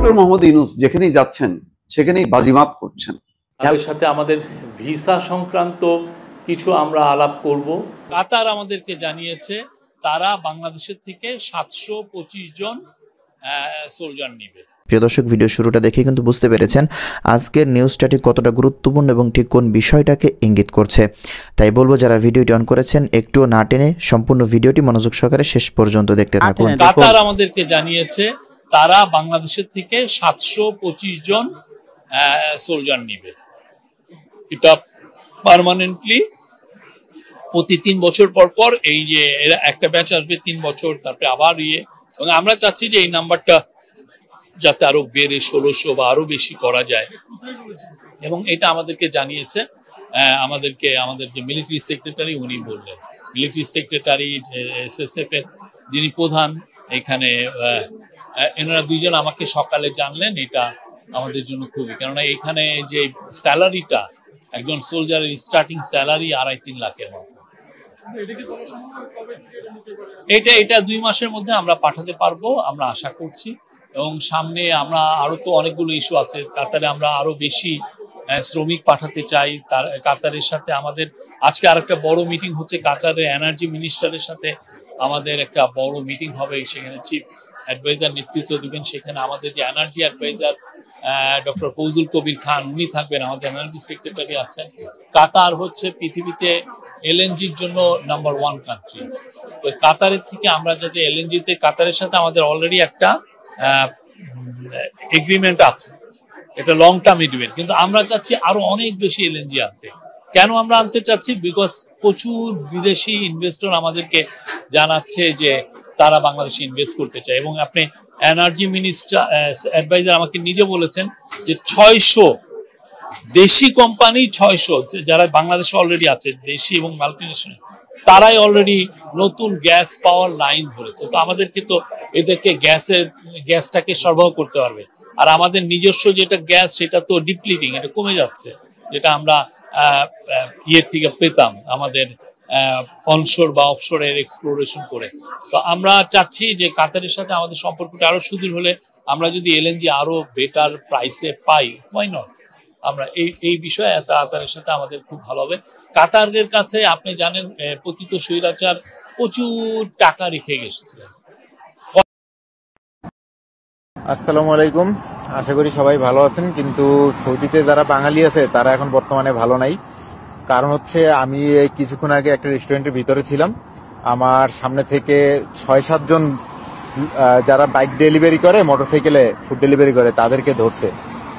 Doctor Mohammad Yunus যেখানেই যাচ্ছেন সেখানেই বাজিমাত করছেন। তাদের সাথে আমাদের ভিসা সংক্রান্ত কিছু আমরা আলাপ করব। কাতার আমাদেরকে জানিয়েছে তারা বাংলাদেশের থেকে 725 জন সোলজার নিবে। প্রিয় দর্শক, ভিডিও শুরুটা দেখে কিন্তু বুঝতে পেরেছেন আজকের নিউজটা ঠিক কতটা গুরুত্বপূর্ণ এবং ঠিক কোন বিষয়টাকে ইঙ্গিত করছে। তাই বলবো যারা ভিডিওটি অন করেছেন একটুও না টেনে সম্পূর্ণ ভিডিওটি মনোযোগ সহকারে শেষ পর্যন্ত দেখতে থাকুন। কাতার আমাদেরকে জানিয়েছে তারা বাংলাদেশের থেকে 725 জন সোলজার নিবে। এটা পার্মানেন্টলি প্রতি 3 বছর পর পর এই যে এরা একটা ব্যাচ আসবে 3 বছর, তারপরে আবার এবং আমরা চাচ্ছি যে এই নাম্বারটা যাতে আরো বেড়ে 1600 বা আরো বেশি করা যায়। এবং এটা আমাদেরকে জানিয়েছে আমাদের যে মিলিটারি সেক্রেটারি উনি বললেন, মিলিটারি সেক্রেটারি SSF এর যিনি প্রধান এখানে, এনারা দুইজন আমাকে সকালে জানলেন। এটা আমাদের জন্য খুবই, কেননা এখানে যে স্যালারিটা একজন সোলজারের স্টার্টিং স্যালারি 2.5-3 লাখের মতো। এটা 2 মাসের মধ্যে আমরা পাঠাতে পারবো আমরা আশা করছি। এবং সামনে আমরা আরো তো অনেকগুলো ইস্যু আছে। কাতারে আমরা আরো বেশি শ্রমিক পাঠাতে চাই। কাতারের সাথে আমাদের আজকে আরেকটা বড় মিটিং হচ্ছে। কাতারের এনার্জি মিনিস্টারের সাথে আমাদের একটা বড় মিটিং হবে। সেখানে চিফ অ্যাডভাইজার নেতৃত্ব দিবেন। সেখানে আমাদের যে energy adviser doctor Fouzul Kabir Khan উনি থাকবেন, আমাদের এনার্জি সেক্রেটারি আছেন। কাতার হচ্ছে পৃথিবীতে এলএনজির জন্য নাম্বার 1 কান্ট্রি। তো কাতারের থেকে আমরা যাতে এলএনজিতে, কাতারের সাথে আমাদের অলরেডি একটা এগ্রিমেন্ট আছে, এটা লং টার্ম এগ্রিমেন্ট, কিন্তু আমরা চাচ্ছি আরো অনেক বেশি এলএনজি আনতে। কেন আমরা আনতে চাচ্ছি? বিকজ প্রচুর বিদেশি ইনভেস্টর আমাদেরকে জানাচ্ছে যে তারা বাংলাদেশে ইনভেস্ট করতে চায়। এবং আপনি এনার্জি মিনিস্টার অ্যাডভাইজার আমাকে নিজে বলেছেন যে 600 দেশি কোম্পানি, 600 যারা বাংলাদেশে অলরেডি আছে দেশি এবং মাল্টিনেশনাল, তারাই অলরেডি নতুন গ্যাস পাওয়ার লাইন ধরেছে। তো আমাদেরকে তো এদেরকে গ্যাসটাকে সরবরাহ করতে পারবে। আর আমাদের নিজস্ব যেটা গ্যাস সেটা তো ডিপ্লিটিং, এটা কমে যাচ্ছে, যেটা আমরা ইয়ের থেকে পেতাম আমাদের অনশোর বা অফশোরের এক্সপ্লোরেশন করে। তো আমরা চাচ্ছি যে কাতারের সাথে আমাদের সম্পর্কটা আরো সুদৃঢ় হলে আমরা যদি এলএনজি আরো বেটার প্রাইসে পাই, হোয়াই নট। আমরা এই বিষয়ে কাতারের সাথে আমাদের খুব ভালো হবে। কাতারের কাছে আপনি জানেন পতিত স্বৈরাচার প্রচুর টাকা রেখে গেছিলেন। আসসালামু আলাইকুম, আশা করি সবাই ভালো আছেন। কিন্তু সৌদিতে যারা বাঙালি আছে তারা এখন বর্তমানে ভালো নাই। কারণ হচ্ছে আমি কিছুক্ষণ আগে একটা রেস্টুরেন্টের ভিতরে ছিলাম, আমার সামনে থেকে 6-7 জন যারা বাইক ডেলিভারি করে, মোটরসাইকেলে ফুড ডেলিভারি করে, তাদেরকে ধরছে,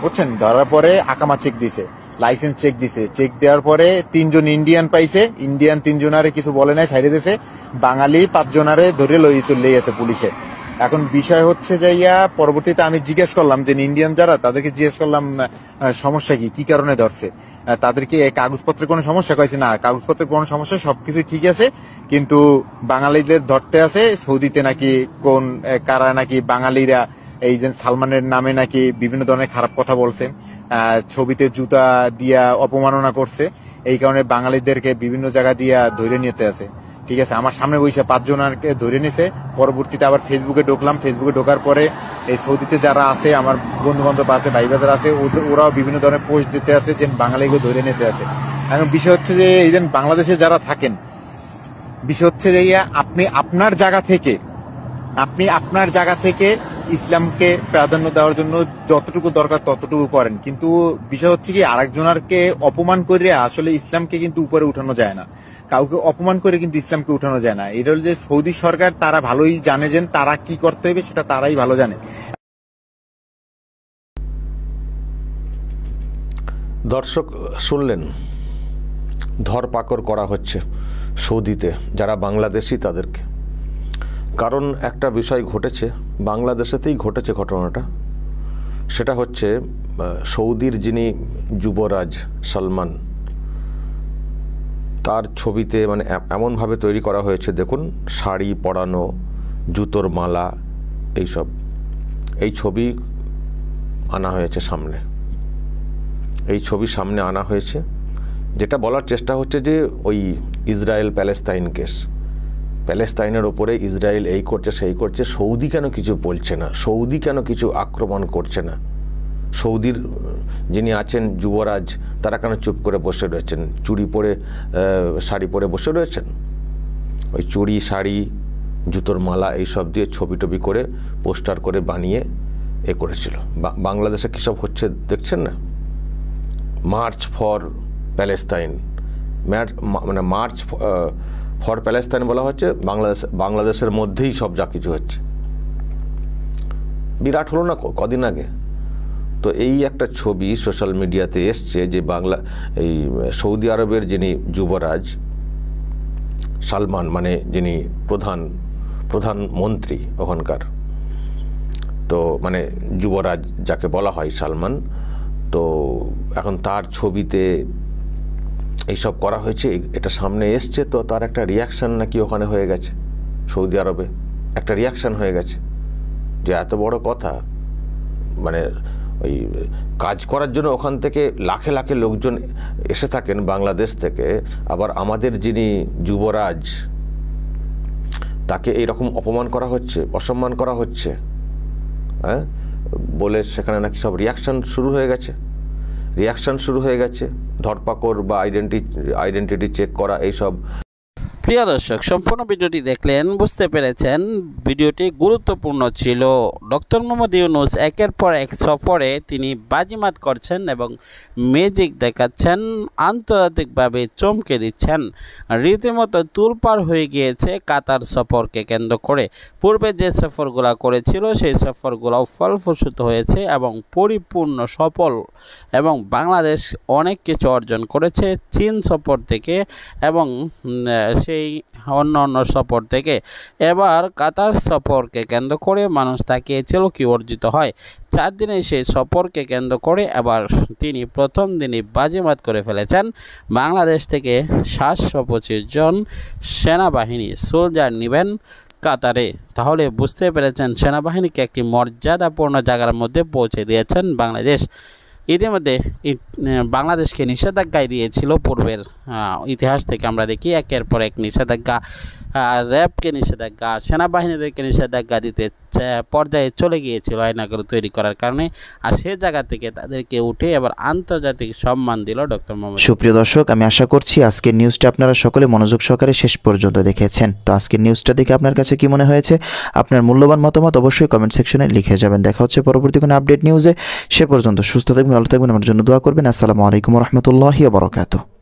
বুঝছেন। ধরার পরে আকামা চেক দিছে, লাইসেন্স চেক দিছে। চেক দেওয়ার পরে 3 জন ইন্ডিয়ান পাইছে, ইন্ডিয়ান 3 জনারে কিছু বলে নাই, সাইডে দিছে। বাঙালি 5 জনারে ধরে লই চলে গেছে পুলিশে। এখন বিষয় হচ্ছে যে পরবর্তীতে আমি জিজ্ঞেস করলাম যে ইন্ডিয়ান যারা, তাদেরকে জিজ্ঞেস করলাম সমস্যা কি কারণে ধরছে, তাদেরকে কাগজপত্রের কোনো সমস্যা? কয়েছে না, কাগজপত্রের কোনো সমস্যা, সবকিছু ঠিক আছে, কিন্তু বাঙালিদের ধরতে আছে। সৌদিতে নাকি কোন কারা নাকি বাঙালিরা এই যে সালমানের নামে নাকি বিভিন্ন ধরনের খারাপ কথা বলছে, ছবিতে জুতা দিয়া অপমাননা করছে, এই কারণে বাঙালিদেরকে বিভিন্ন জায়গা দিয়া ধরে নিতে আছে। ঠিক আছে, আমার সামনে বসে 5 জনকে ধরে নিছে। পরবর্তীতে আবার ফেসবুকে ঢুকলাম, ফেসবুকে ঢোকার পরে এই সৌদিতে যারা আছে, আমার বন্ধু বান্ধব আছে, ভাই বাজার আছে, ওরাও বিভিন্ন ধরনের পোস্ট দিতে আছে যে বাঙালিকে ধরে নিতে আছে। এখন বিষয় হচ্ছে যে এই যে বাংলাদেশে যারা থাকেন, বিষয় হচ্ছে যে আপনি আপনার জায়গা থেকে ইসলামকে প্রাধান্য দেওয়ার জন্য যতটুকু দরকার ততটুকু করেন, কিন্তু বিষয় হচ্ছে কি আরেকজনকে অপমান করে আসলে ইসলামকে কিন্তু উপরে উঠানো যায় না, কাউকে অপমান করে কিন্তু ইসলামকে উঠানো যায় না। এটা হল যে সৌদি সরকার, তারা ভালোই জানে যে তারা কি করতে হবে, সেটা তারাই ভালো জানে। দর্শক শুনলেন, ধরপাকড় করা হচ্ছে সৌদিতে যারা বাংলাদেশি তাদেরকে। কারণ একটা বিষয় ঘটেছে, বাংলাদেশেতেই ঘটেছে ঘটনাটা। সেটা হচ্ছে সৌদির যিনি যুবরাজ সালমান, তার ছবিতে মানে এমনভাবে তৈরি করা হয়েছে, দেখুন, শাড়ি পরানো, জুতোর মালা, এই ছবি আনা হয়েছে সামনে। এই ছবি সামনে আনা হয়েছে, যেটা বলার চেষ্টা হচ্ছে যে ওই ইসরায়েল প্যালেস্তাইন কেস, প্যালেস্তাইনের ওপরে ইসরায়েল এই করছে সেই করছে, সৌদি কেন কিছু বলছে না? সৌদি কেন কিছু আক্রমণ করছে না? সৌদির যিনি আছেন যুবরাজ, তারা কেন চুপ করে বসে রয়েছেন? চুড়ি পরে শাড়ি পরে বসে রয়েছেন? ওই চুড়ি, শাড়ি, জুতোর মালা এইসব দিয়ে ছবি টবি করে পোস্টার করে বানিয়ে এ করেছিল। বাংলাদেশে কী সব হচ্ছে দেখছেন না? মার্চ ফর প্যালেস্তাইন, মানে মার্চ ফর প্যালেস্তাইন বলা হচ্ছে, বাংলাদেশের মধ্যেই সব যা কিছু হচ্ছে। বিরাট হলো না কদিন আগে? তো এই একটা ছবি সোশ্যাল মিডিয়াতে এসছে যে এই সৌদি আরবের যিনি যুবরাজ সালমান, মানে যিনি প্রধানমন্ত্রী ওখানকার, তো মানে যুবরাজ যাকে বলা হয় সালমান, তো এখন তার ছবিতে এইসব করা হয়েছে, এটা সামনে এসছে, তো তার একটা রিয়াকশান নাকি ওখানে হয়ে গেছে, সৌদি আরবে একটা রিয়াকশান হয়ে গেছে যে এত বড় কথা, মানে ওই কাজ করার জন্য ওখান থেকে লাখে লাখে লোকজন এসে থাকেন বাংলাদেশ থেকে, আবার আমাদের যিনি যুবরাজ তাকে এইরকম অপমান করা হচ্ছে, অসম্মান করা হচ্ছে, হ্যাঁ, বলে সেখানে নাকি সব রিয়াকশান শুরু হয়ে গেছে, ধরপাকড় বা আইডেন্টিটি চেক করা এইসব। প্রিয় দর্শক, সম্পূর্ণ ভিডিওটি দেখলেন, বুঝতে পেরেছেন ভিডিওটি গুরুত্বপূর্ণ ছিল। ডক্টর মোহাম্মদ ইউনূস একের পর এক সফরে তিনি বাজিমাত করছেন এবং ম্যাজিক দেখাচ্ছেন, আন্তর্জাতিকভাবে চমকে দিচ্ছেন। রীতিমতো তুলপাড় হয়ে গিয়েছে কাতার সফরকে কেন্দ্র করে। পূর্বে যে সফরগুলো করেছিল সেই সফরগুলোও ফলপ্রসূ হয়েছে এবং পরিপূর্ণ সফল, এবং বাংলাদেশ অনেক কিছু অর্জন করেছে চীন সফর থেকে এবং সেই অন্য সফর থেকে। এবার কাতার সফরকে কেন্দ্র করে মানুষ তাকিয়েছিল কি অর্জিত হয়। 4 দিনের সেই সফরকে কেন্দ্র করে এবার তিনি প্রথম দিনই বাজিমাত করে ফেলেছেন। বাংলাদেশ থেকে 725 জন সেনাবাহিনী সোলজার নেবেন কাতারে। তাহলে বুঝতে পেরেছেন সেনাবাহিনীকে একটি মর্যাদাপূর্ণ জায়গার মধ্যে পৌঁছে দিয়েছেন বাংলাদেশ। ইতিমধ্যে বাংলাদেশকে নিষেধাজ্ঞায় দিয়েছিল পূর্বের ইতিহাস থেকে আমরা দেখি, একের পর এক নিষেধাজ্ঞা, র্যাবকে নিষেধাজ্ঞা, সেনাবাহিনীদেরকে নিষেধাজ্ঞা দিতে পর্যায়ে চলে গিয়েছিল আয়নাগর তৈরি করার কারণে। আর সে জায়গা থেকে তাদেরকে উঠে এবার আন্তর্জাতিক সম্মান দিল ডক্টর মোহাম্মদ। সুপ্রিয় দর্শক, আমি আশা করছি আজকের নিউজটা আপনারা সকলে মনোযোগ সহকারে শেষ পর্যন্ত দেখেছেন। তো আজকের নিউজটা দেখে আপনার কাছে কি মনে হয়েছে? আপনার মূল্যবান মতামত অবশ্যই কমেন্ট সেকশনে লিখে যাবেন। দেখা হচ্ছে পরবর্তী কোনো আপডেট নিউজে। সে পর্যন্ত সুস্থ থাকবেন, ভালো থাকবেন, আমার জন্য দোয়া করবেন। আসসালামু আলাইকুম ওয়া রাহমাতুল্লাহি ওয়া বারাকাতুহু।